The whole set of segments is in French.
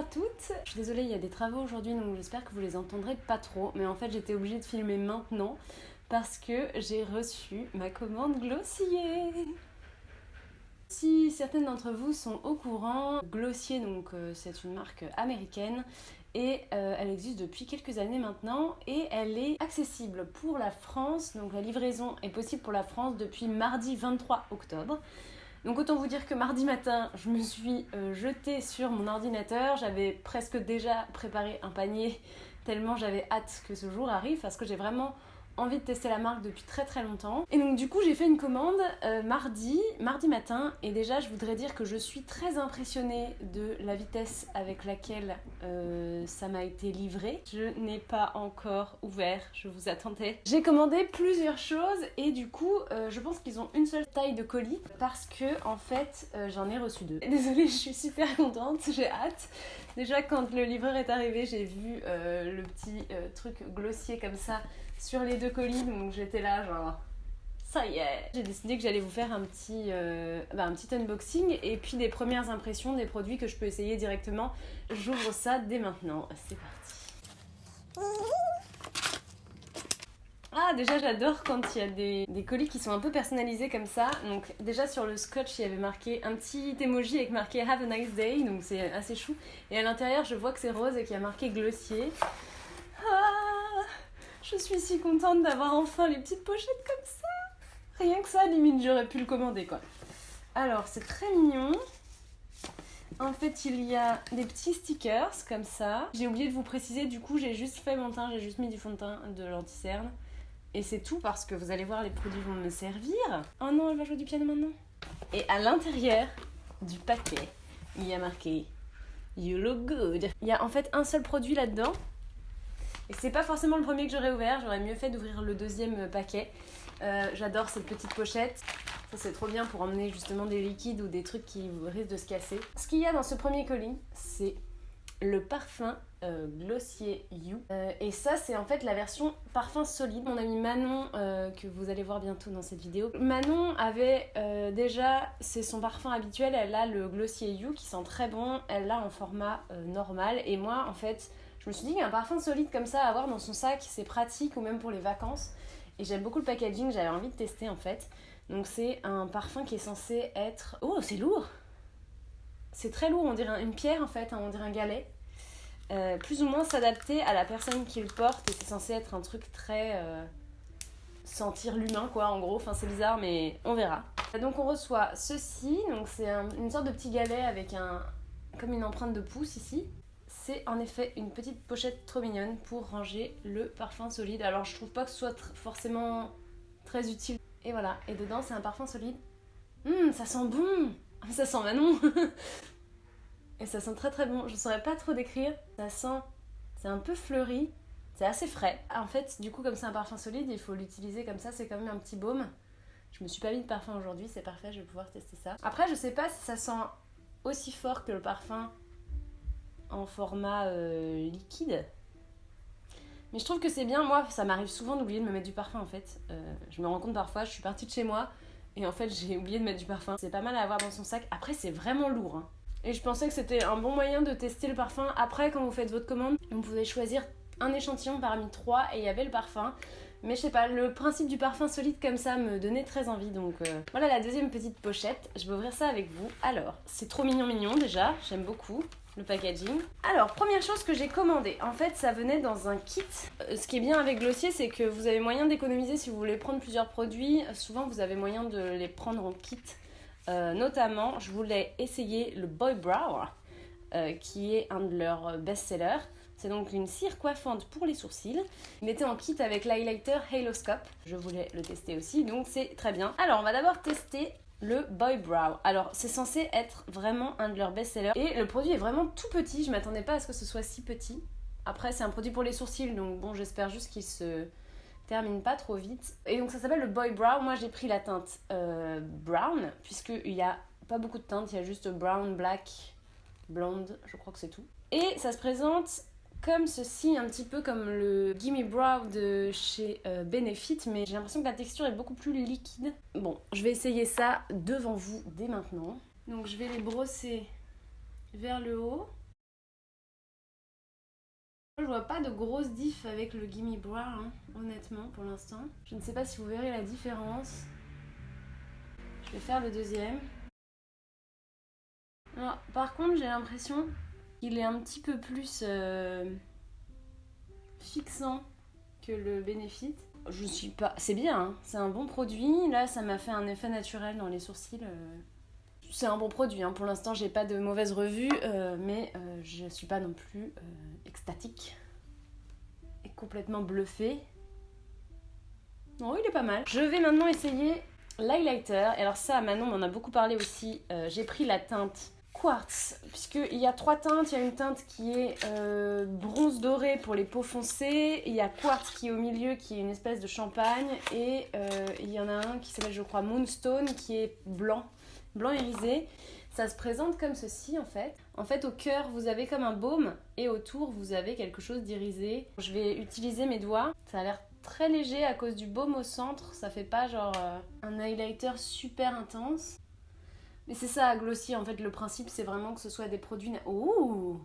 toutes. Je suis désolée, il y a des travaux aujourd'hui donc j'espère que vous les entendrez pas trop. Mais en fait j'étais obligée de filmer maintenant parce que j'ai reçu ma commande Glossier. Si certaines d'entre vous sont au courant, Glossier donc c'est une marque américaine et elle existe depuis quelques années maintenant et elle est accessible pour la France. Donc la livraison est possible pour la France depuis mardi 23 octobre. Donc autant vous dire que mardi matin, je me suis jetée sur mon ordinateur. J'avais presque déjà préparé un panier tellement j'avais hâte que ce jour arrive parce que j'ai vraiment envie de tester la marque depuis très très longtemps. Et donc du coup j'ai fait une commande mardi matin et déjà je voudrais dire que je suis très impressionnée de la vitesse avec laquelle ça m'a été livré. Je n'ai pas encore ouvert, je vous attendais. J'ai commandé plusieurs choses et du coup je pense qu'ils ont une seule taille de colis parce que en fait j'en ai reçu 2. Désolée, je suis super contente, j'ai hâte. Déjà quand le livreur est arrivé j'ai vu le petit truc Glossier comme ça sur les 2 colis, donc j'étais là genre ça y est. J'ai décidé que j'allais vous faire un petit unboxing et puis des premières impressions des produits que je peux essayer directement. J'ouvre ça dès maintenant, c'est parti. Ah déjà j'adore quand il y a des colis qui sont un peu personnalisés comme ça. Donc déjà sur le scotch il y avait marqué un petit emoji avec marqué Have a nice day, donc c'est assez chou. Et à l'intérieur je vois que c'est rose et qu'il y a marqué Glossier. Je suis si contente d'avoir enfin les petites pochettes comme ça. Rien que ça, limite, j'aurais pu le commander, quoi. Alors, c'est très mignon. En fait, il y a des petits stickers, comme ça. J'ai oublié de vous préciser, du coup, j'ai juste fait mon teint, j'ai juste mis du fond de teint, de l'anti-cerne. Et c'est tout, parce que vous allez voir, les produits vont me servir. Oh non, elle va jouer du piano maintenant. Et à l'intérieur du paquet, il y a marqué « You look good ». Il y a en fait un seul produit là-dedans. Et c'est pas forcément le premier que j'aurais ouvert, j'aurais mieux fait d'ouvrir le 2e paquet. J'adore cette petite pochette, ça c'est trop bien pour emmener justement des liquides ou des trucs qui risquent de se casser. Ce qu'il y a dans ce premier colis, c'est le parfum Glossier You. Et ça c'est en fait la version parfum solide. Mon amie Manon, que vous allez voir bientôt dans cette vidéo. Manon avait déjà, c'est son parfum habituel, elle a le Glossier You qui sent très bon, elle l'a en format normal. Et moi en fait, je me suis dit qu'un parfum solide comme ça à avoir dans son sac, c'est pratique ou même pour les vacances. Et j'aime beaucoup le packaging, j'avais envie de tester en fait. Donc c'est un parfum qui est censé être... Oh, c'est lourd! C'est très lourd, on dirait une pierre en fait, hein, on dirait un galet. Plus ou moins s'adapter à la personne qui le porte et c'est censé être un truc très... sentir l'humain quoi en gros, enfin c'est bizarre mais on verra. Donc on reçoit ceci, donc c'est une sorte de petit galet avec comme une empreinte de pouce ici. C'est en effet une petite pochette trop mignonne pour ranger le parfum solide. Alors je trouve pas que ce soit forcément très utile. Et voilà, et dedans c'est un parfum solide. Ça sent bon. Ça sent Manon. Et ça sent très très bon. Je saurais pas trop décrire. Ça sent, c'est un peu fleuri. C'est assez frais. En fait, du coup comme c'est un parfum solide, il faut l'utiliser comme ça. C'est quand même un petit baume. Je me suis pas mis de parfum aujourd'hui, c'est parfait, je vais pouvoir tester ça. Après je sais pas si ça sent aussi fort que le parfum en format liquide, mais je trouve que c'est bien. Moi ça m'arrive souvent d'oublier de me mettre du parfum en fait. Je me rends compte parfois, je suis partie de chez moi et en fait j'ai oublié de mettre du parfum. C'est pas mal à avoir dans son sac. Après c'est vraiment lourd hein. Et je pensais que c'était un bon moyen de tester le parfum. Après quand vous faites votre commande, vous pouvez choisir un échantillon parmi 3 et il y avait le parfum. Mais je sais pas, le principe du parfum solide comme ça me donnait très envie. Donc voilà la deuxième petite pochette. Je vais ouvrir ça avec vous. Alors, c'est trop mignon déjà. J'aime beaucoup le packaging. Alors, première chose que j'ai commandée. En fait, ça venait dans un kit. Ce qui est bien avec Glossier, c'est que vous avez moyen d'économiser si vous voulez prendre plusieurs produits. Souvent, vous avez moyen de les prendre en kit. Notamment, je voulais essayer le Boy Brow, qui est un de leurs best-sellers. C'est donc une cire coiffante pour les sourcils. Il était en kit avec l'highlighter Haloscope. Je voulais le tester aussi, donc c'est très bien. Alors, on va d'abord tester le Boy Brow. Alors, c'est censé être vraiment un de leurs best-sellers. Et le produit est vraiment tout petit. Je m'attendais pas à ce que ce soit si petit. Après, c'est un produit pour les sourcils, donc bon, j'espère juste qu'il se termine pas trop vite. Et donc, ça s'appelle le Boy Brow. Moi, j'ai pris la teinte brown, puisqu'il n'y a pas beaucoup de teintes. Il y a juste brown, black, blonde, je crois que c'est tout. Et ça se présente comme ceci, un petit peu comme le Gimme Brow de chez Benefit, mais j'ai l'impression que la texture est beaucoup plus liquide. Bon, je vais essayer ça devant vous dès maintenant. Donc je vais les brosser vers le haut. Je vois pas de grosse diff avec le Gimme Brow, hein, honnêtement, pour l'instant. Je ne sais pas si vous verrez la différence. Je vais faire le deuxième. Alors, par contre, j'ai l'impression qu'il est un petit peu plus fixant que le Benefit. Je suis pas... C'est bien, hein, c'est un bon produit. Là, ça m'a fait un effet naturel dans les sourcils. C'est un bon produit, hein. Pour l'instant, j'ai pas de mauvaises revues, mais je suis pas non plus extatique et complètement bluffée. Non, il est pas mal. Je vais maintenant essayer l'highlighter. Et alors ça, Manon m'en a beaucoup parlé aussi. J'ai pris la teinte Quartz, puisqu'il y a 3 teintes. Il y a une teinte qui est bronze doré pour les peaux foncées. Il y a Quartz qui est au milieu, qui est une espèce de champagne. Et il y en a un qui s'appelle, je crois, Moonstone, qui est blanc irisé. Ça se présente comme ceci en fait. En fait, au cœur, vous avez comme un baume et autour, vous avez quelque chose d'irisé. Je vais utiliser mes doigts. Ça a l'air très léger à cause du baume au centre. Ça fait pas genre un highlighter super intense. Mais c'est ça, Glossy, en fait, le principe, c'est vraiment que ce soit des produits... Ouh,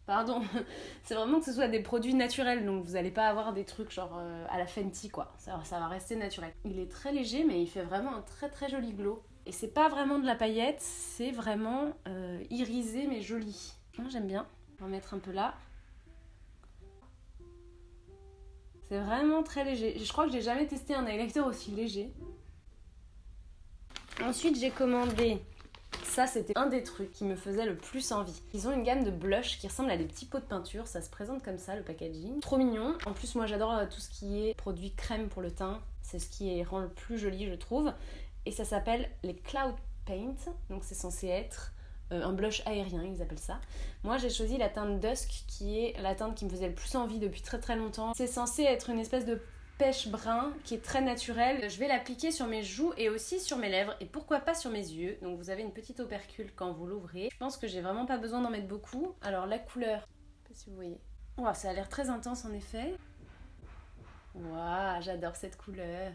pardon. C'est vraiment que ce soit des produits naturels. Donc, vous n'allez pas avoir des trucs genre à la Fenty, quoi. Ça va rester naturel. Il est très léger, mais il fait vraiment un très très joli glow. Et c'est pas vraiment de la paillette, c'est vraiment irisé, mais joli. J'aime bien. On va en mettre un peu là. C'est vraiment très léger. Je crois que j'ai jamais testé un highlighter aussi léger. Ensuite, j'ai commandé... Ça, c'était un des trucs qui me faisait le plus envie. Ils ont une gamme de blush qui ressemble à des petits pots de peinture. Ça se présente comme ça, le packaging. Trop mignon. En plus, moi, j'adore tout ce qui est produit crème pour le teint. C'est ce qui rend le plus joli, je trouve. Et ça s'appelle les Cloud Paint. Donc, c'est censé être un blush aérien, ils appellent ça. Moi, j'ai choisi la teinte Dusk, qui est la teinte qui me faisait le plus envie depuis très très longtemps. C'est censé être une espèce de pêche brun qui est très naturel. Je vais l'appliquer sur mes joues et aussi sur mes lèvres et pourquoi pas sur mes yeux. Donc vous avez une petite opercule quand vous l'ouvrez. Je pense que j'ai vraiment pas besoin d'en mettre beaucoup. Alors la couleur, je sais pas si vous voyez. Oh, ça a l'air très intense en effet. Waouh, j'adore cette couleur.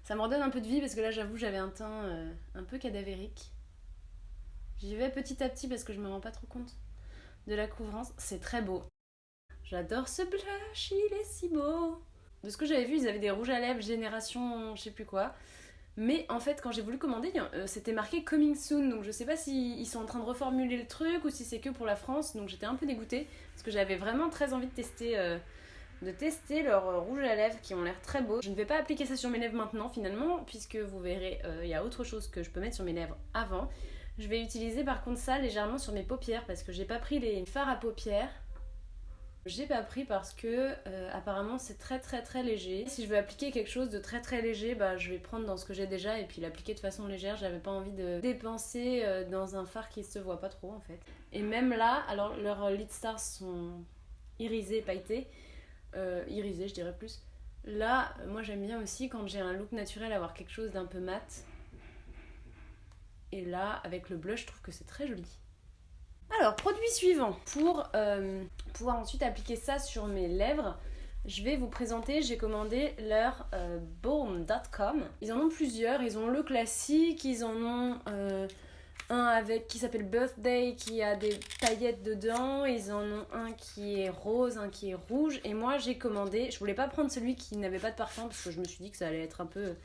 Ça me redonne un peu de vie parce que là j'avoue j'avais un teint un peu cadavérique. J'y vais petit à petit parce que je me rends pas trop compte de la couvrance. C'est très beau. J'adore ce blush, il est si beau. De ce que j'avais vu, ils avaient des rouges à lèvres génération je sais plus quoi. Mais en fait, quand j'ai voulu commander, c'était marqué Coming Soon. Donc je sais pas s'ils sont en train de reformuler le truc ou si c'est que pour la France. Donc j'étais un peu dégoûtée parce que j'avais vraiment très envie de tester leurs rouges à lèvres qui ont l'air très beaux. Je ne vais pas appliquer ça sur mes lèvres maintenant finalement, puisque vous verrez, il y a autre chose que je peux mettre sur mes lèvres avant. Je vais utiliser par contre ça légèrement sur mes paupières parce que j'ai pas pris les fards à paupières. J'ai pas pris parce que apparemment c'est très très très léger. Si je veux appliquer quelque chose de très très léger, bah, je vais prendre dans ce que j'ai déjà et puis l'appliquer de façon légère. J'avais pas envie de dépenser dans un fard qui se voit pas trop en fait. Et même là, alors leurs lid stars sont irisés, pailletés. Irisés je dirais plus. Là, moi j'aime bien aussi quand j'ai un look naturel avoir quelque chose d'un peu mat. Et là, avec le blush, je trouve que c'est très joli. Alors, produit suivant. Pour pouvoir ensuite appliquer ça sur mes lèvres, je vais vous présenter, j'ai commandé leur Balm.com. Ils en ont plusieurs, ils ont le classique, ils en ont un qui s'appelle Birthday, qui a des paillettes dedans, ils en ont un qui est rose, un qui est rouge, et moi j'ai commandé, je voulais pas prendre celui qui n'avait pas de parfum, parce que je me suis dit que ça allait être un peu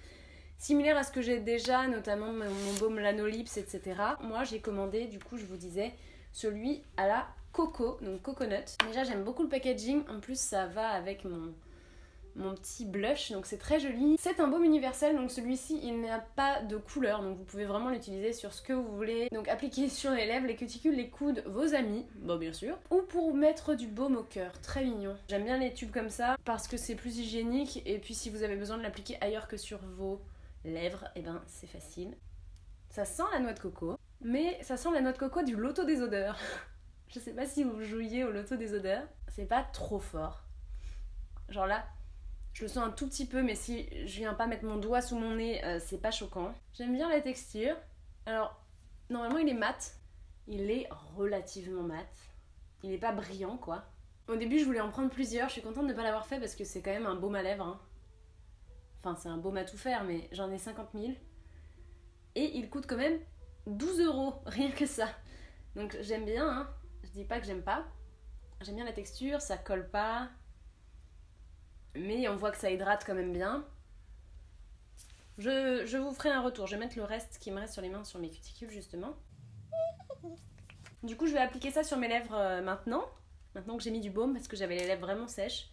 similaire à ce que j'ai déjà, notamment mon baume Lanolips, etc. Moi j'ai commandé, du coup je vous disais, celui à la coco, donc coconut. Déjà j'aime beaucoup le packaging, en plus ça va avec mon petit blush, donc c'est très joli. C'est un baume universel, donc celui-ci il n'a pas de couleur, donc vous pouvez vraiment l'utiliser sur ce que vous voulez. Donc appliquer sur les lèvres, les cuticules, les coudes, vos amis, bon bien sûr, ou pour mettre du baume au cœur, très mignon. J'aime bien les tubes comme ça parce que c'est plus hygiénique, et puis si vous avez besoin de l'appliquer ailleurs que sur vos lèvres, et ben c'est facile. Ça sent la noix de coco, mais ça sent la noix de coco du loto des odeurs. Je sais pas si vous jouiez au loto des odeurs, c'est pas trop fort. Genre là, je le sens un tout petit peu, mais si je viens pas mettre mon doigt sous mon nez, c'est pas choquant. J'aime bien la texture. Alors, normalement il est mat. Il est relativement mat. Il est pas brillant quoi. Au début je voulais en prendre plusieurs, je suis contente de ne pas l'avoir fait parce que c'est quand même un baume à lèvres. Hein. Enfin c'est un baume à tout faire, mais j'en ai 50 000. Et il coûte quand même 12 €, rien que ça. Donc j'aime bien, hein. Je dis pas que j'aime pas. J'aime bien la texture, ça colle pas. Mais on voit que ça hydrate quand même bien. Je vous ferai un retour. Je vais mettre le reste qui me reste sur les mains sur mes cuticules justement. Du coup, je vais appliquer ça sur mes lèvres maintenant. Maintenant que j'ai mis du baume parce que j'avais les lèvres vraiment sèches.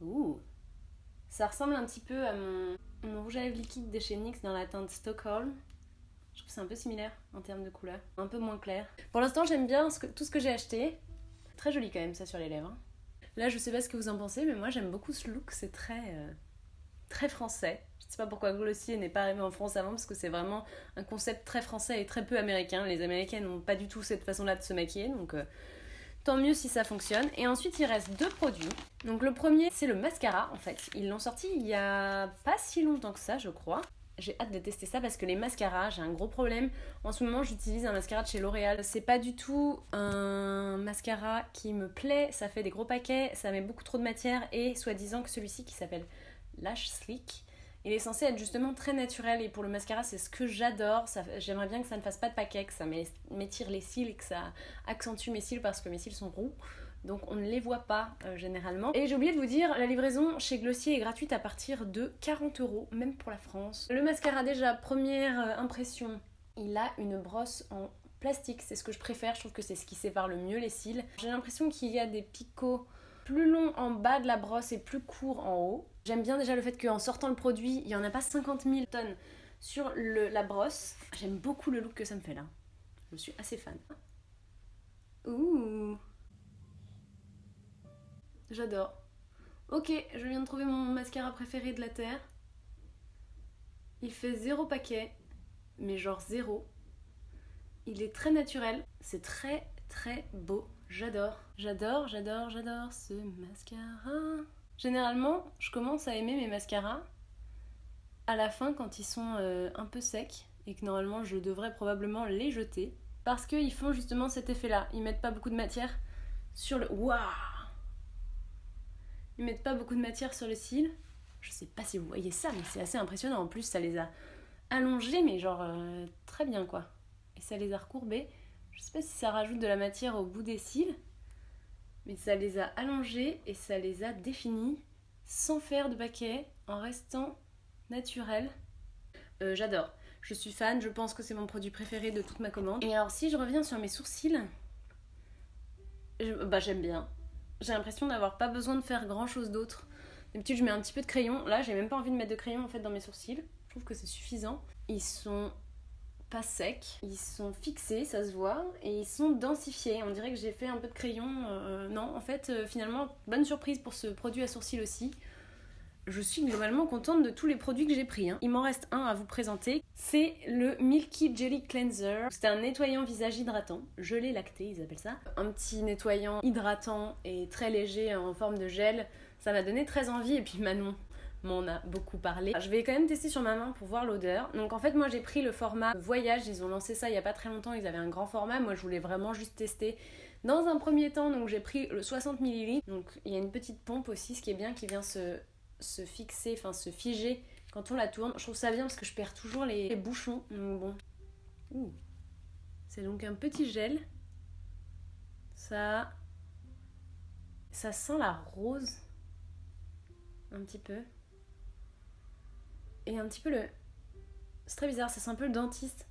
Ouh. Ça ressemble un petit peu à mon rouge à lèvres liquide de chez NYX dans la teinte Stockholm. Je trouve que c'est un peu similaire en termes de couleur. Un peu moins clair. Pour l'instant, j'aime bien tout ce que j'ai acheté. Très joli quand même ça sur les lèvres. Là, je sais pas ce que vous en pensez, mais moi j'aime beaucoup ce look. C'est très français. Je sais pas pourquoi Glossier n'est pas arrivé en France avant, parce que c'est vraiment un concept très français et très peu américain. Les Américains n'ont pas du tout cette façon-là de se maquiller, donc tant mieux si ça fonctionne. Et ensuite, il reste 2 produits. Donc le premier, c'est le mascara, en fait. Ils l'ont sorti il y a pas si longtemps que ça, je crois. J'ai hâte de tester ça parce que les mascaras, j'ai un gros problème. En ce moment, j'utilise un mascara de chez L'Oréal. C'est pas du tout un mascara qui me plaît. Ça fait des gros paquets, ça met beaucoup trop de matière. Et soi-disant que celui-ci qui s'appelle Lash Slick, il est censé être justement très naturel. Et pour le mascara, c'est ce que j'adore. J'aimerais bien que ça ne fasse pas de paquets, que ça m'étire les cils et que ça accentue mes cils parce que mes cils sont roux. Donc on ne les voit pas généralement. Et j'ai oublié de vous dire, la livraison chez Glossier est gratuite à partir de 40€, même pour la France. Le mascara déjà, première impression, il a une brosse en plastique, c'est ce que je préfère, je trouve que c'est ce qui sépare le mieux les cils. J'ai l'impression qu'il y a des picots plus longs en bas de la brosse et plus courts en haut. J'aime bien déjà le fait qu'en sortant le produit, il n'y en a pas 50 000 tonnes sur la brosse. J'aime beaucoup le look que ça me fait là. Je suis assez fan. Ouh! J'adore. Ok, je viens de trouver mon mascara préféré de la Terre. Il fait 0 paquet, mais genre 0. Il est très naturel. C'est très très beau. J'adore. J'adore ce mascara. Généralement, je commence à aimer mes mascaras à la fin quand ils sont un peu secs et que normalement je devrais probablement les jeter. Parce qu'ils font justement cet effet-là. Ils mettent pas beaucoup de matière sur le... Waouh! Ils mettent pas beaucoup de matière sur le cil. Je sais pas si vous voyez ça, mais c'est assez impressionnant. En plus, ça les a allongés, mais genre très bien quoi. Et ça les a recourbés. Je sais pas si ça rajoute de la matière au bout des cils, mais ça les a allongés et ça les a définis sans faire de paquet, en restant naturel. J'adore. Je suis fan, je pense que c'est mon produit préféré de toute ma commande. Et alors si je reviens sur mes sourcils, j'aime bien. J'ai l'impression d'avoir pas besoin de faire grand chose d'autre. D'habitude je mets un petit peu de crayon. Là j'ai même pas envie de mettre de crayon en fait dans mes sourcils. Je trouve que c'est suffisant. Ils sont pas secs, ils sont fixés, ça se voit, et ils sont densifiés. On dirait que j'ai fait un peu de crayon. Non, en fait finalement bonne surprise pour ce produit à sourcils aussi. Je suis globalement contente de tous les produits que j'ai pris. Il m'en reste un à vous présenter. C'est le Milky Jelly Cleanser. C'est un nettoyant visage hydratant. Gelé lacté, ils appellent ça. Un petit nettoyant hydratant et très léger en forme de gel. Ça m'a donné très envie. Et puis Manon m'en a beaucoup parlé. Je vais quand même tester sur ma main pour voir l'odeur. Donc en fait, moi j'ai pris le format voyage. Ils ont lancé ça il y a pas très longtemps. Ils avaient un grand format. Moi je voulais vraiment juste tester. Dans un premier temps, donc j'ai pris le 60 ml. Donc il y a une petite pompe aussi, ce qui est bien, qui vient se fixer, enfin se figer quand on la tourne. Je trouve ça bien parce que je perds toujours les bouchons. Donc bon. Ouh. C'est donc un petit gel. Ça sent la rose. Un petit peu. Et un petit peu le... C'est très bizarre, ça sent un peu le dentiste.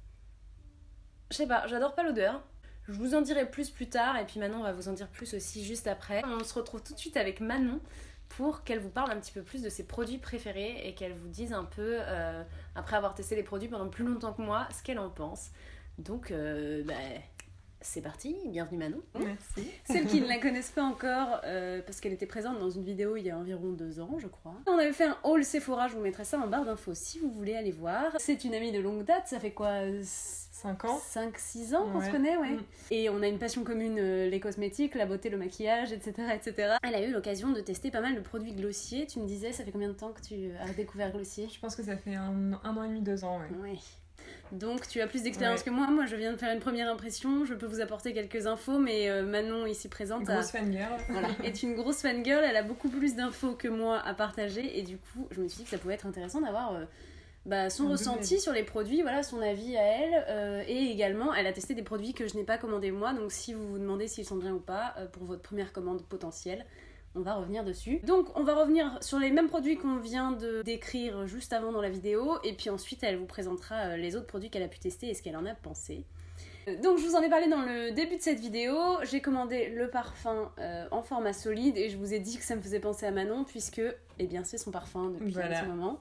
Je sais pas, j'adore pas l'odeur. Je vous en dirai plus tard et puis Manon va vous en dire plus aussi juste après. On se retrouve tout de suite avec Manon pour qu'elle vous parle un petit peu plus de ses produits préférés et qu'elle vous dise un peu, après avoir testé les produits pendant plus longtemps que moi, ce qu'elle en pense. Donc, c'est parti, bienvenue Manon. Merci. Celles qui ne la connaissent pas encore, parce qu'elle était présente dans une vidéo il y a environ 2 ans, je crois. On avait fait un haul Sephora, je vous mettrai ça en barre d'infos si vous voulez aller voir. C'est une amie de longue date, ça fait quoi 5 ans 5-6 ans qu'on se connaît, ouais. Et on a une passion commune, les cosmétiques, la beauté, le maquillage, etc., etc. Elle a eu l'occasion de tester pas mal de produits Glossier. Tu me disais, ça fait combien de temps que tu as découvert Glossier? Je pense que ça fait un an et demi, 2 ans, ouais. Donc tu as plus d'expérience que moi. Moi je viens de faire une première impression, je peux vous apporter quelques infos, mais Manon ici présente grosse fangirl. Voilà, est une grosse fangirl, elle a beaucoup plus d'infos que moi à partager et du coup je me suis dit que ça pouvait être intéressant d'avoir son ressenti sur les produits, voilà, son avis à elle, et également elle a testé des produits que je n'ai pas commandés moi, donc si vous vous demandez s'ils sont bien ou pas pour votre première commande potentielle, on va revenir dessus. Donc on va revenir sur les mêmes produits qu'on vient de décrire juste avant dans la vidéo, et puis ensuite elle vous présentera les autres produits qu'elle a pu tester et ce qu'elle en a pensé. Donc je vous en ai parlé dans le début de cette vidéo, j'ai commandé le parfum en format solide et je vous ai dit que ça me faisait penser à Manon puisque eh bien, c'est son parfum depuis un petit moment.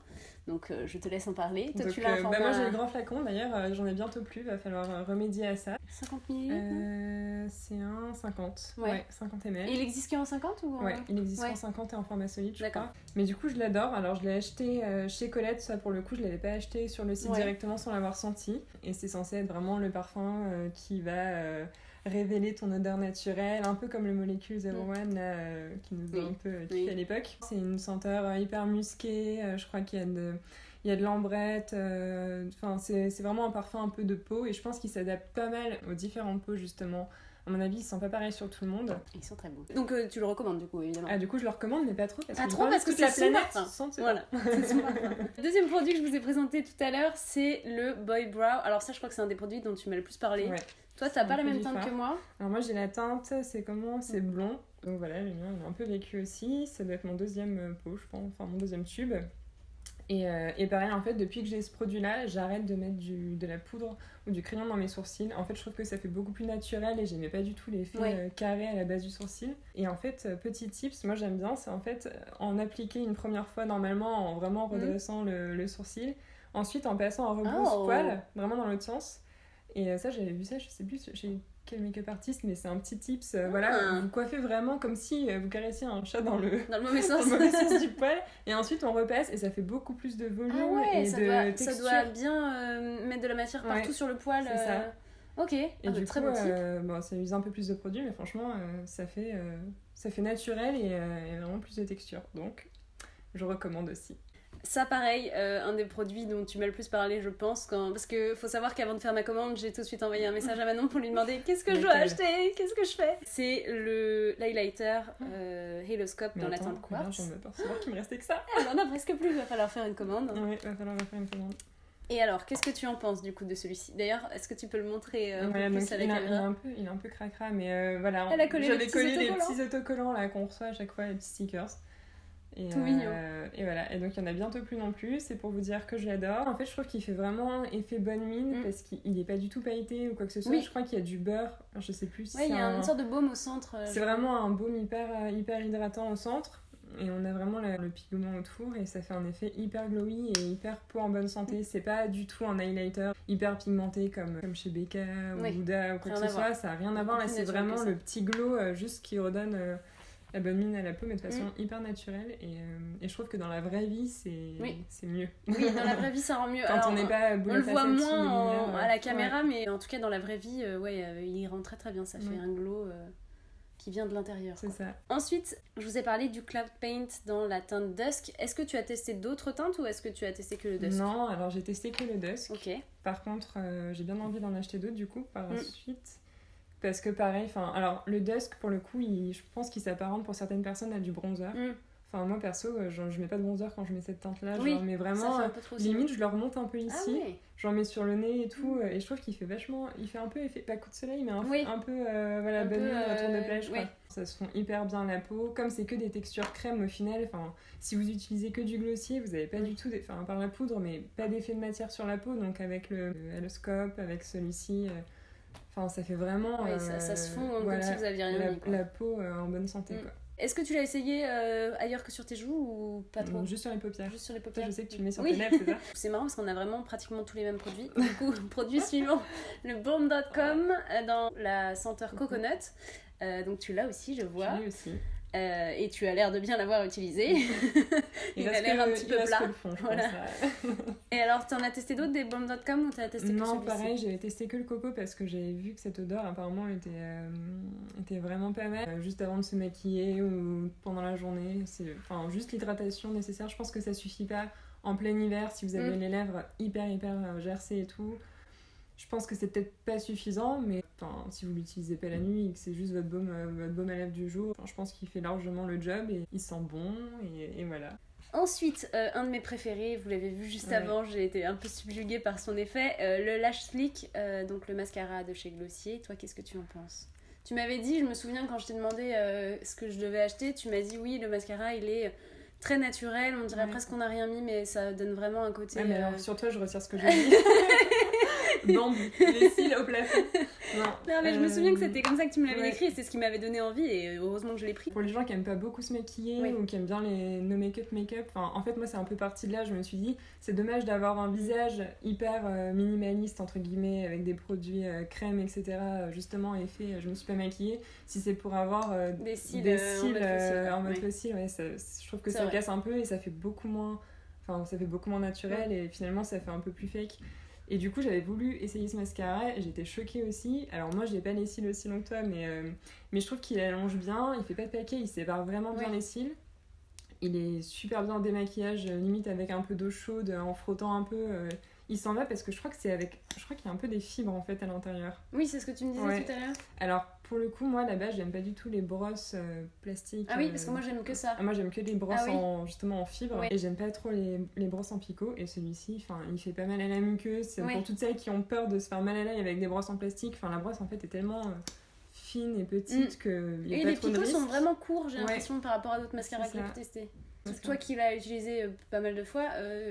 Donc je te laisse en parler. Toi, tu l'as en format... moi j'ai le grand flacon d'ailleurs, j'en ai bientôt plus, va falloir remédier à ça. 50 ml c'est un 50, ouais 50 ml. Et il existe qu'en 50 ou en... Ouais, il existe en 50 et en format solide je D'accord. crois. Mais du coup je l'adore, alors je l'ai acheté chez Colette, ça pour le coup je l'avais pas acheté sur le site directement sans l'avoir senti. Et c'est censé être vraiment le parfum qui va... révéler ton odeur naturelle, un peu comme le Molecule 01 là, qui nous a un peu kiffé à l'époque. C'est une senteur hyper musquée, je crois qu'il y a de l'ambrette, c'est vraiment un parfum un peu de peau et je pense qu'il s'adapte pas mal aux différentes peaux justement. À mon avis, ils sont pas pareils sur tout le monde. Ils sont très beaux. Donc tu le recommandes du coup, évidemment. Ah, du coup, je le recommande, mais pas trop parce que toute la planète sent voilà, c'est son parfum. Le deuxième produit que je vous ai présenté tout à l'heure, c'est le Boy Brow. Alors ça, je crois que c'est un des produits dont tu m'as le plus parlé. Ouais. Toi, t'as pas la même teinte que moi. Alors moi, j'ai la teinte, c'est comment ? C'est blond. Donc voilà, le mien, il a un peu vécu aussi. Ça doit être mon deuxième pot, je pense. Enfin, mon deuxième tube. Et pareil, en fait, depuis que j'ai ce produit-là, j'arrête de mettre de la poudre ou du crayon dans mes sourcils. En fait, je trouve que ça fait beaucoup plus naturel et j'aimais pas du tout l'effet carré à la base du sourcil. Et en fait, petit tips, moi j'aime bien, c'est en fait en appliquer une première fois normalement en vraiment redressant le sourcil. Ensuite, en passant en rebrousse-poil, vraiment dans l'autre sens. Et ça, j'avais vu ça, je sais plus chez quel make-up artiste, mais c'est un petit tips. Voilà, vous coiffez vraiment comme si vous caressiez un chat dans le mauvais sens. Dans le mauvais sens du poil. Et ensuite, on repasse et ça fait beaucoup plus de volume et de texture. Ça doit bien mettre de la matière partout sur le poil. C'est ça. Ok, et du très coup, bon type. Ça use un peu plus de produits, mais franchement, ça fait naturel et vraiment plus de texture. Donc, je recommande aussi. Ça pareil, un des produits dont tu m'as le plus parlé je pense, parce que faut savoir qu'avant de faire ma commande j'ai tout de suite envoyé un message à Manon pour lui demander qu'est-ce que je dois acheter, qu'est-ce que je fais. C'est l'highlighter Haloscope dans la teinte quartz. J'en ai pas savoir qu'il me restait que ça. On en a presque plus, il va falloir faire une commande. Oui, il va falloir faire une commande. Et alors, qu'est-ce que tu en penses du coup de celui-ci ? D'ailleurs, est-ce que tu peux le montrer un peu plus à la caméra ? Il est un peu cracra, mais voilà. Elle a collé j'avais collé les petits autocollants là, qu'on reçoit à chaque fois, les petits stickers. Et, tout mignon. Et voilà, et donc il y en a bientôt plus non plus, c'est pour vous dire que je l'adore. En fait, je trouve qu'il fait vraiment effet bonne mine parce qu'il est pas du tout pailleté ou quoi que ce soit. Je crois qu'il y a du beurre, je sais plus si il y a une sorte de baume au centre. C'est vraiment un baume hyper hydratant au centre. Et on a vraiment le pigment autour et ça fait un effet hyper glowy et hyper peau en bonne santé. C'est pas du tout un highlighter hyper pigmenté comme chez Becca ou Huda ou quoi que ce soit. Ça a rien à voir. Là, c'est vraiment le petit glow juste qui redonne la bonne mine à la peau, mais de façon hyper naturelle. Et je trouve que dans la vraie vie, c'est mieux. Oui, dans la vraie vie, ça rend mieux. Quand alors, on n'est pas on le voit moins à la caméra, mais en tout cas, dans la vraie vie, il rend très très bien. Ça fait un glow... qui vient de l'intérieur. C'est ça. Ensuite, je vous ai parlé du Cloud Paint dans la teinte Dusk. Est-ce que tu as testé d'autres teintes ou est-ce que tu as testé que le Dusk ? Non, alors j'ai testé que le Dusk. Ok. Par contre, j'ai bien envie d'en acheter d'autres du coup par la suite. Parce que pareil, alors le Dusk pour le coup, je pense qu'il s'apparente pour certaines personnes à du bronzer. Enfin, moi perso, je mets pas de bronzer quand je mets cette teinte-là. J'en mets vraiment. Limite, je le remonte un peu ici. J'en mets sur le nez et tout. Et je trouve qu'il fait vachement. Il fait un peu effet. Pas coup de soleil, mais un peu. Voilà, bonne mine, retour de plage. Quoi. Ça se fond hyper bien la peau. Comme c'est que des textures crème au final. Enfin, si vous utilisez que du glossier, vous avez pas du tout. Enfin, par la poudre, mais pas d'effet de matière sur la peau. Donc avec le Haloscope, avec celui-ci. Enfin, ça fait vraiment. Ça se fond comme si vous aviez rien mis. La peau en bonne santé, quoi. Est-ce que tu l'as essayé ailleurs que sur tes joues ou pas trop ? Juste sur les paupières. Juste sur les paupières. Toi, je sais que tu le mets sur tes lèvres, c'est ça ? C'est marrant parce qu'on a vraiment pratiquement tous les mêmes produits. Du coup, produit suivant, le Balm.com dans la senteur coconut. Donc tu l'as aussi, je vois. Je l'ai aussi. Et tu as l'air de bien l'avoir utilisé. Il a l'air un petit peu plat. Le fond, voilà. Et alors, t'en as testé d'autres des Balm.com ou t'as testé que celui-ci ? Non, pareil, j'avais testé que le coco parce que j'avais vu que cette odeur apparemment était vraiment pas mal. Juste avant de se maquiller ou pendant la journée, enfin juste l'hydratation nécessaire. Je pense que ça suffit pas en plein hiver si vous avez les lèvres hyper gercées et tout. Je pense que c'est peut-être pas suffisant, mais si vous l'utilisez pas la nuit et que c'est juste votre baume à lèvres du jour, je pense qu'il fait largement le job et il sent bon et voilà. Ensuite, un de mes préférés, vous l'avez vu juste avant, j'ai été un peu subjuguée par son effet, le Lash Slick, donc le mascara de chez Glossier. Toi, qu'est-ce que tu en penses? Tu m'avais dit, je me souviens quand je t'ai demandé ce que je devais acheter, tu m'as dit oui, le mascara il est très naturel, on dirait presque qu'on n'a rien mis, mais ça donne vraiment un côté... mais alors sur toi je retire ce que j'ai dit. Bambi, les cils au plafond. Non, mais je me souviens que c'était comme ça que tu me l'avais écrit et c'est ce qui m'avait donné envie et heureusement que je l'ai pris. Pour les gens qui aiment pas beaucoup se maquiller ou qui aiment bien les no make-up, en fait moi c'est un peu parti de là, je me suis dit c'est dommage d'avoir un visage hyper minimaliste entre guillemets avec des produits crème etc justement et fait je me suis pas maquillée si c'est pour avoir des cils en mode fossile, je trouve que ça casse un peu et ça fait beaucoup moins naturel et finalement ça fait un peu plus fake. Et du coup, j'avais voulu essayer ce mascara et j'étais choquée aussi. Alors moi, j'ai pas les cils aussi longs que toi, mais je trouve qu'il allonge bien, il fait pas de paquet, il sépare vraiment bien les cils. Il est super bien en démaquillage, limite avec un peu d'eau chaude, en frottant un peu. Il s'en va parce que je crois qu'il y a un peu des fibres en fait à l'intérieur. Oui, c'est ce que tu me disais tout à l'heure. Alors pour le coup, moi là-bas, j'aime pas du tout les brosses plastiques. Ah oui, parce que moi j'aime que ça. Moi j'aime que les brosses justement en fibre et j'aime pas trop les brosses en picot. Et celui-ci, il fait pas mal à la muqueuse. C'est pour toutes celles qui ont peur de se faire mal à l'œil avec des brosses en plastique. La brosse en fait est tellement fine et petite que y a pas les trop de picots risque. sont vraiment courts, j'ai l'impression, par rapport à d'autres mascaras que j'ai pu tester. Toi qui l'as utilisé pas mal de fois,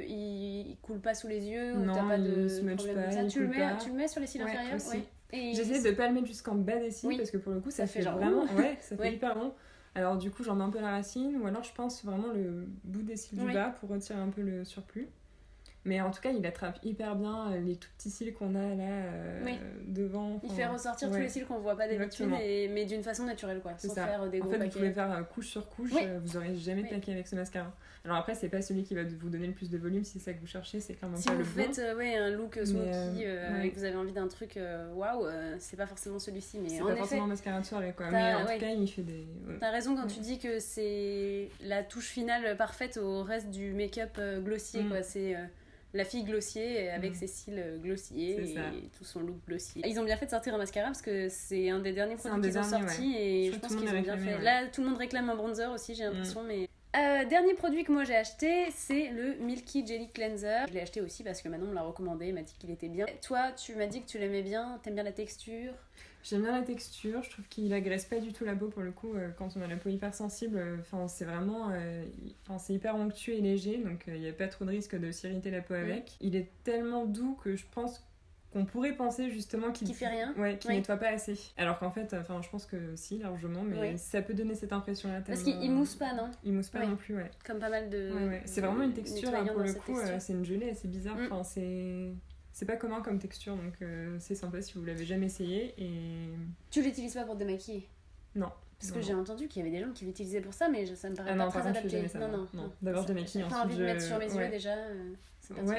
il coule pas sous les yeux ou t'as pas de problème comme ça. Tu le mets sur les cils inférieurs? J'essaie de pas le mettre jusqu'en bas des cils parce que pour le coup ça fait vraiment ça fait hyper long. Alors du coup j'en mets un peu la racine ou alors je pense vraiment le bout des cils du bas pour retirer un peu le surplus. Mais en tout cas, il attrape hyper bien les tout petits cils qu'on a là devant. Il fait ressortir tous les cils qu'on voit pas d'habitude, mais d'une façon naturelle, quoi. Sans faire des gros paquets. Vous pouvez faire couche sur couche, vous aurez jamais de paquet avec ce mascara. Alors après, c'est pas celui qui va vous donner le plus de volume, si c'est ça que vous cherchez, c'est clairement pas le bon. Si vous faites un look smoky et que vous avez envie d'un truc waouh, c'est pas forcément celui-ci. Mais c'est pas forcément un mascara de soirée, quoi. Mais en tout cas, il fait des... T'as raison quand tu dis que c'est la touche finale parfaite au reste du make-up Glossier, quoi. C'est... la fille Glossier avec ses cils Glossier et tout son look Glossier. Ils ont bien fait de sortir un mascara parce que c'est un des derniers produits qu'ils ont sorti et je pense qu'ils ont bien fait. Là, tout le monde réclame un bronzer aussi, j'ai l'impression, mais... dernier produit que moi j'ai acheté, c'est le Milky Jelly Cleanser. Je l'ai acheté aussi parce que Manon me l'a recommandé, il m'a dit qu'il était bien. Toi, tu m'as dit que tu l'aimais bien, t'aimes bien la texture? J'aime bien la texture, je trouve qu'il agresse pas du tout la peau pour le coup. Quand on a la peau hyper sensible, c'est vraiment c'est hyper onctueux et léger, donc il n'y a pas trop de risque de s'irriter la peau avec. Il est tellement doux que je pense qu'on pourrait penser justement qu'il fait rien, qu'il nettoie pas assez. Alors qu'en fait, je pense que si, largement, mais ça peut donner cette impression-là. Parce qu'il mousse pas, non? Il mousse pas non plus, Comme pas mal de... C'est vraiment une texture, pour le coup, c'est une gelée assez bizarre. C'est pas commun comme texture, donc c'est sympa si vous l'avez jamais essayé. Et... Tu l'utilises pas pour te démaquiller? Non. Parce que j'ai entendu qu'il y avait des gens qui l'utilisaient pour ça, mais ça me paraît pas très adapté. Non. D'abord je démaquille, ensuite j'ai pas envie de mettre sur mes yeux déjà.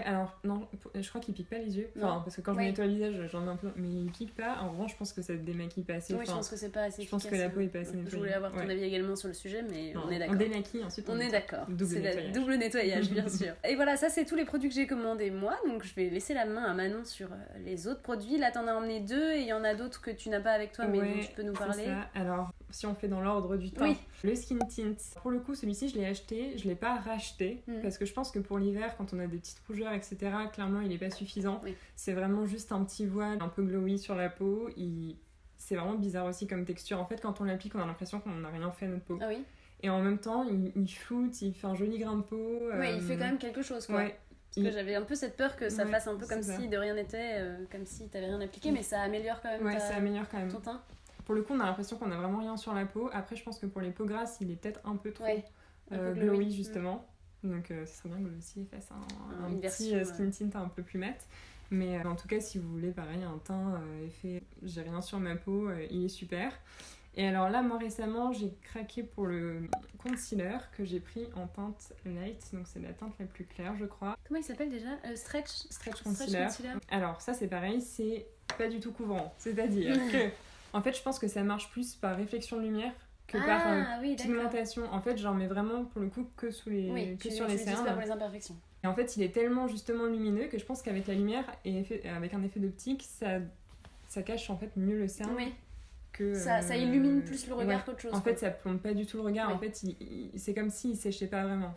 Alors non, je crois qu'il pique pas les yeux. Parce que quand je nettoie le visage, j'en mets un peu, mais il pique pas. En revanche, je pense que ça démaquille pas assez. Oui, je pense que c'est pas assez efficace. Je pense que la peau est pas assez nettoyée. Je voulais avoir ton avis également sur le sujet, mais on est d'accord. On démaquille, ensuite on est d'accord. C'est double nettoyage, bien sûr. Et voilà, ça c'est tous les produits que j'ai commandés moi, donc je vais laisser la main à Manon sur les autres produits. Là, t'en as emmené 2 et il y en a d'autres que tu n'as pas avec toi, mais dont tu peux nous parler. Alors, si on fait dans l'ordre du temps, le Skin Tint. Pour le coup, celui-ci, je l'ai acheté, je l'ai pas racheté, parce que je pense que pour l'hiver, quand on a des petites rougeurs, etc., clairement, il est pas suffisant. C'est vraiment juste un petit voile un peu glowy sur la peau. C'est vraiment bizarre aussi comme texture. En fait, quand on l'applique, on a l'impression qu'on n'a rien fait à notre peau. Ah oui. Et en même temps, il floute, il fait un joli grain de peau. Il fait quand même quelque chose, quoi. Parce que j'avais un peu cette peur que ça fasse un peu comme si de rien n'était, comme si t'avais rien appliqué, mais ça améliore quand même, ça améliore quand même ton teint. Pour le coup, on a l'impression qu'on a vraiment rien sur la peau. Après, je pense que pour les peaux grasses, il est peut-être un peu trop glowy, justement. Donc, ce serait bien que le aussi fasse un petit skin tint un peu plus mat. Mais en tout cas, si vous voulez, pareil, un teint effet j'ai rien sur ma peau, il est super. Et alors là, moi récemment, j'ai craqué pour le concealer que j'ai pris en teinte light. Donc, c'est la teinte la plus claire, je crois. Comment il s'appelle déjà? Stretch Concealer. Alors, ça, c'est pareil, c'est pas du tout couvrant. C'est-à-dire que, en fait, je pense que ça marche plus par réflexion de lumière que par pigmentation. En fait, j'en mets vraiment pour le coup que sur les cernes. Pas pour les imperfections. Et en fait, il est tellement justement lumineux que je pense qu'avec la lumière et avec un effet d'optique, ça cache en fait mieux le cerne. Oui. Ça illumine plus le regard qu'autre chose. En fait, ça plombe pas du tout le regard. En fait, c'est comme s'il séchait pas vraiment.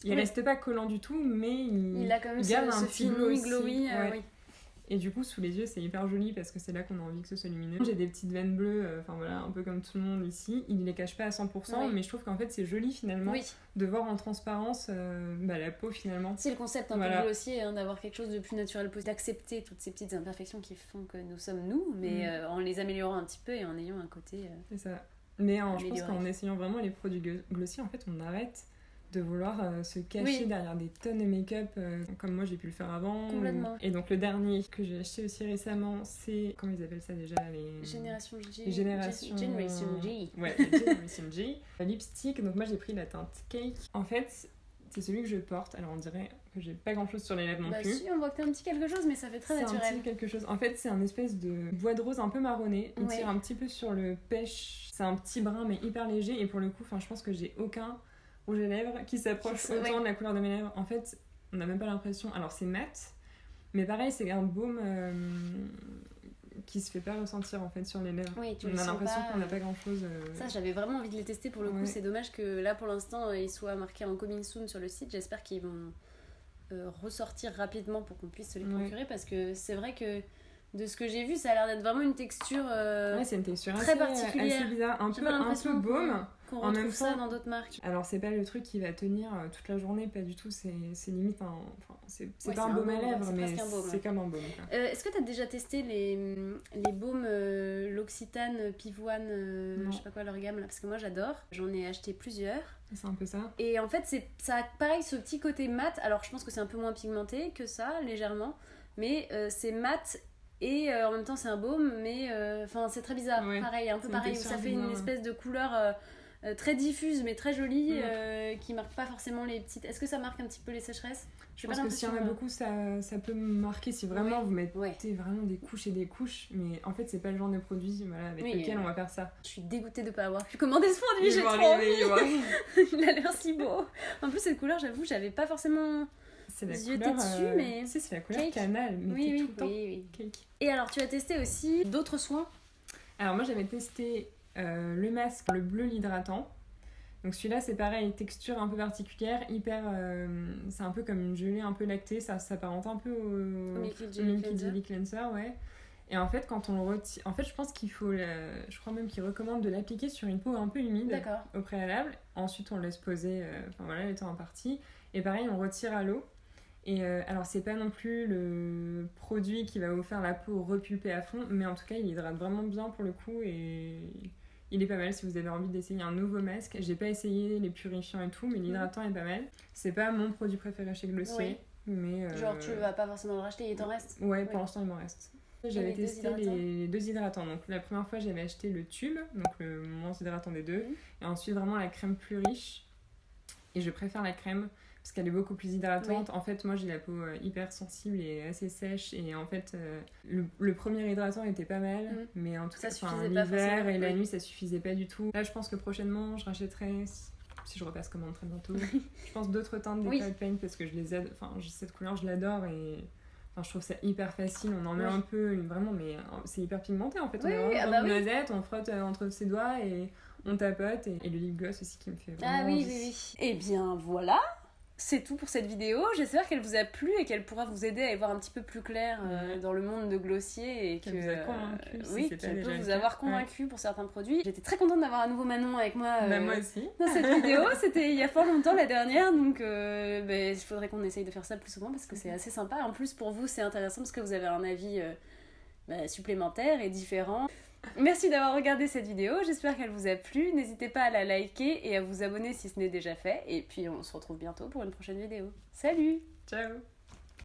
Il reste pas collant du tout, mais il a quand même garde ce un petit glow fini aussi. glowy. Oui. Et du coup, sous les yeux, c'est hyper joli parce que c'est là qu'on a envie que ce soit lumineux. J'ai des petites veines bleues, voilà, un peu comme tout le monde ici. Il les cache pas à 100%, mais je trouve qu'en fait, c'est joli finalement de voir en transparence la peau finalement. C'est le concept un peu glossier, hein, d'avoir quelque chose de plus naturel possible, d'accepter toutes ces petites imperfections qui font que nous sommes nous, mais en les améliorant un petit peu et en ayant un côté. C'est ça. Mais je pense qu'en essayant vraiment les produits glossiers, en fait, on arrête de vouloir se cacher derrière des tonnes de make-up comme moi j'ai pu le faire avant. Complètement. Et donc le dernier que j'ai acheté aussi récemment, c'est, comment ils appellent ça déjà, les Génération G. Generation G. Ouais, Generation G. Lipstick, donc moi j'ai pris la teinte Cake. En fait, c'est celui que je porte. Alors on dirait que j'ai pas grand chose sur les lèvres non plus. Si, on voit que t'as un petit quelque chose, mais ça fait très naturel. C'est un petit quelque chose. En fait, c'est un espèce de bois de rose un peu marronné. Il tire un petit peu sur le pêche. C'est un petit brun mais hyper léger. Et pour le coup, je pense que j'ai aucun rouge à lèvres qui s'approche autant de la couleur de mes lèvres. En fait, on n'a même pas l'impression. Alors c'est mat, mais pareil, c'est un baume qui se fait pas ressentir en fait sur les lèvres. Oui, on a l'impression qu'on n'a pas grand chose. Ça, j'avais vraiment envie de les tester pour le coup. C'est dommage que là pour l'instant ils soient marqués en coming soon sur le site. J'espère qu'ils vont ressortir rapidement pour qu'on puisse se les procurer parce que c'est vrai que de ce que j'ai vu, ça a l'air d'être vraiment une texture c'est une texture très particulière. Assez bizarre, un peu baume. Qu'on retrouve ça dans d'autres marques. Alors c'est pas le truc qui va tenir toute la journée, pas du tout, c'est limite c'est pas un baume à lèvres, mais c'est comme un baume. Est-ce que t'as déjà testé les baumes L'Occitane, Pivoine, je sais pas quoi leur gamme là, parce que moi j'adore, j'en ai acheté plusieurs. C'est un peu ça. Et en fait ça a pareil ce petit côté mat, alors je pense que c'est un peu moins pigmenté que ça, légèrement, mais c'est mat. Et en même temps c'est un baume, mais c'est très bizarre, pareil, un peu pareil, où ça fait une espèce de couleur très diffuse mais très jolie, qui marque pas forcément les petites... Est-ce que ça marque un petit peu les sécheresses? Je pense que s'il y en a beaucoup, ça peut marquer si vraiment vous mettez vraiment des couches et des couches, mais en fait c'est pas le genre de produit avec lequel on va faire ça. Je suis dégoûtée de pas avoir pu commander ce produit, j'ai trop envie. Il a l'air si beau. En plus cette couleur, j'avoue, j'avais pas forcément... C'est la couleur, dessus, mais... c'est la couleur Canal, mais tout le temps Cake. Et alors, tu as testé aussi d'autres soins? Alors moi, j'avais testé le masque, le bleu l'hydratant. Donc celui-là, c'est pareil, texture un peu particulière, hyper... c'est un peu comme une gelée un peu lactée, ça s'apparente un peu au Milky Jelly Cleanser, Et en fait, quand on le retire... En fait, je pense qu'il faut... Je crois même qu'il recommande de l'appliquer sur une peau un peu humide au préalable. Ensuite, on le laisse poser, le temps imparti. Et pareil, on retire à l'eau. Et alors, c'est pas non plus le produit qui va vous faire la peau repulpée à fond, mais en tout cas, il hydrate vraiment bien pour le coup et il est pas mal si vous avez envie d'essayer un nouveau masque. J'ai pas essayé les purifiants et tout, mais l'hydratant est pas mal. C'est pas mon produit préféré chez Glossier, mais... Genre, tu vas pas forcément le racheter, il t'en reste? Ouais, pour l'instant, il m'en reste. J'avais testé les deux hydratants. Donc, la première fois, j'avais acheté le tube, donc le moins hydratant des deux, et ensuite vraiment la crème plus riche. Et je préfère la crème parce qu'elle est beaucoup plus hydratante. En fait, moi j'ai la peau hyper sensible et assez sèche, et en fait le premier hydratant était pas mal, mais en tout cas l'hiver et la nuit ça suffisait pas du tout. Là je pense que prochainement je rachèterai, si je repasse commande très bientôt, je pense d'autres teintes des Cloud Paint parce que je les aide, cette couleur je l'adore et je trouve ça hyper facile, on en met un peu vraiment, mais c'est hyper pigmenté en fait. On a vraiment une noisette, on frotte entre ses doigts et on tapote, et le lip gloss aussi qui me fait vraiment oui. Et bien voilà, c'est tout pour cette vidéo. J'espère qu'elle vous a plu et qu'elle pourra vous aider à y voir un petit peu plus clair dans le monde de Glossier, et qu'elle vous a convaincu, qu'elle peut vous avoir convaincu pour certains produits. J'étais très contente d'avoir à nouveau Manon avec moi, moi aussi dans cette vidéo. C'était il y a fort longtemps, la dernière, donc il faudrait qu'on essaye de faire ça plus souvent parce que c'est assez sympa. En plus pour vous c'est intéressant parce que vous avez un avis supplémentaire et différent. Merci d'avoir regardé cette vidéo, j'espère qu'elle vous a plu. N'hésitez pas à la liker et à vous abonner si ce n'est déjà fait. Et puis on se retrouve bientôt pour une prochaine vidéo. Salut! Ciao!